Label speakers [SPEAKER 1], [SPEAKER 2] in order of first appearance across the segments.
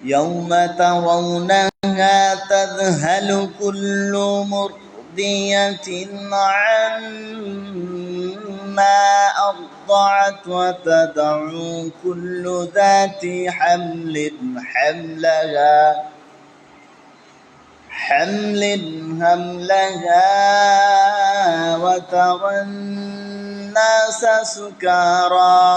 [SPEAKER 1] يوم ترونها تذهل كل مرضية عما أرضعت وتضع كل ذات حمل حملها وترى الناس سكارى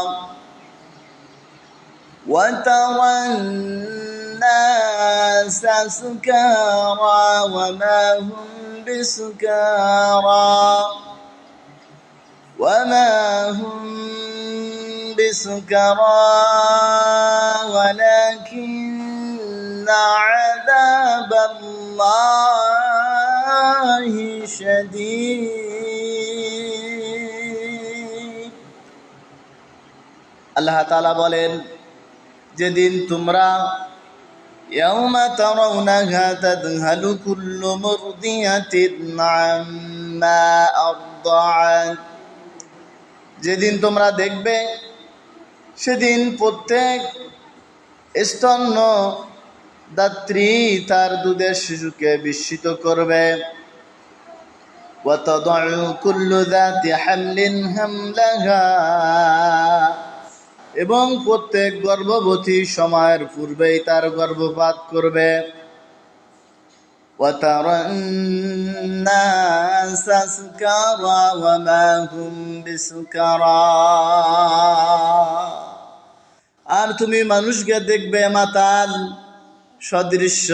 [SPEAKER 1] وما هم بسكارى ولكن عذاب الله شديد। আল্লাহ তাআলা বলেন, যেদিন তোমরা ইয়াউমা তারাউনাহা তাযহালু কুল্লু মুরদিয়াতিন আম্মা আরদাআত, যেদিন তোমরা দেখবে সেদিন প্রত্যেক স্তন্য দাত্রী তার দুধের শিশুকে বিস্মিত করবে। ওয়া তাদউ কুল্লু যাতি হামলিন হামলাহা, এবং প্রত্যেক গর্ভবতী সময়ের পূর্বেই তার গর্ভপাত করবে। وَتَرَى النَّاسَ سُكَارَى وَمَا هُمْ بِسُكَارَى, আর তুমি মানুষকে দেখবে মাতাল সদৃশ্য।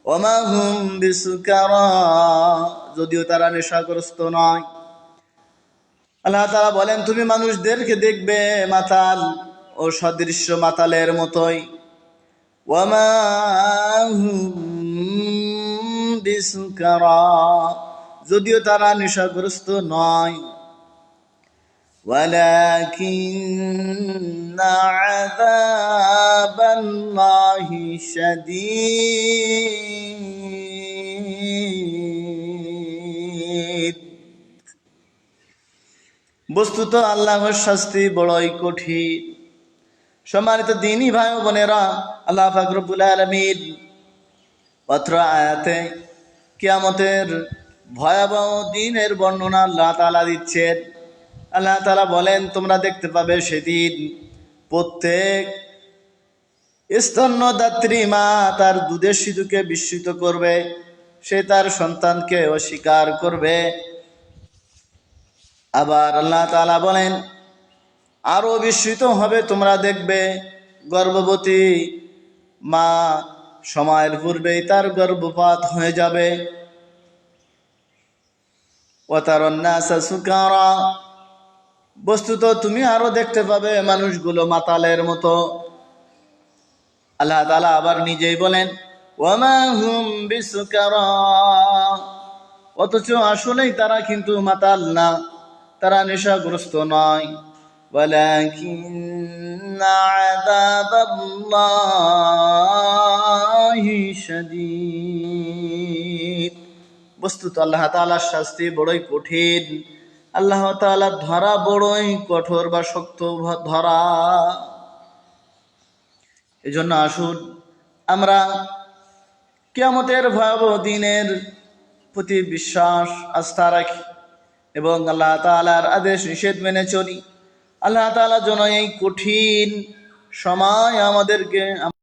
[SPEAKER 1] وَمَا هُمْ بِسُكَارَى, যদিও তারা নেশাগ্রস্ত নয়। আল্লাহ তাআলা বলেন, তুমি মানুষদেরকে দেখবে মাতাল ও সদৃশ্য মাতালের মতোই। ওয়ামা হুম বিসুকারা, যদিও তারা নেশাগ্রস্ত নয়। ওয়ালাকিন্না আযাবাল্লাহি শাদীদ, বস্তুত আল্লাহর শাস্তি বড়ই কঠিন। সম্মানিত দ্বীনী ভাই ও বোনেরা, আল্লাহ পাক রব্বুল আলামিন অত্র আয়াতে কিয়ামতের ভয়াবহ দিনের বর্ণনা আল্লাহ তাআলা দিচ্ছেন। আল্লাহ তাআলা বলেন, তোমরা দেখতে পাবে সেদিন প্রত্যেক স্তন্যদাত্রী মা তার দুধের শিশুকে বিস্মিত করবে, সে তার সন্তানকে অস্বীকার করবে। আবার আল্লাহ তাআলা বলেন, আরো বিস্মিত হবে তোমরা দেখবে গর্ভবতী মা সময়ের পূর্বেই তার গর্ভপাত হয়ে যাবে। ওয়াতারান নাসা সুকারা, বস্তুত তুমি আরো দেখতে পাবে মানুষগুলো মাতালের মতো। আল্লাহ তাআলা আবার নিজেই বলেন, ওয়ামা হুম বিসুকারা, অথচ আসলেই তারা কিন্তু মাতাল না, তারা নেশাগ্রস্ত নয়। ওয়ালাকিন্না আযাবাল্লাহি শাদীদ, বস্তুত আল্লাহ তাআলার শাস্তি বড়ই কঠিন। আল্লাহ তাআলার ধরা বড়ই কঠোর বা শক্ত ধরা। এজন্য আসুন আমরা কিয়ামতের ভয়াবহ দিনের প্রতি বিশ্বাস আস্থা রাখি এবং আল্লাহ তাআলার আদেশ নিষেধ মেনে চলি। আল্লাহ তাআলা যেন এই কঠিন সময়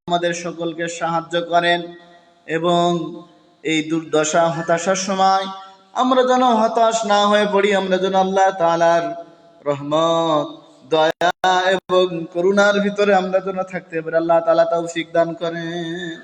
[SPEAKER 1] আমাদের সকলকে সাহায্য করেন এবং এই দুর্দশা হতাশার সময় আমরা যেন হতাশ না হয়ে পড়ি। আমরা যেন আল্লাহ তাআলার রহমত, দয়া এবং করুণার ভিতরে আমরা যেন থাকতে পারি। আল্লাহ তাআলা তৌফিক দান করেন।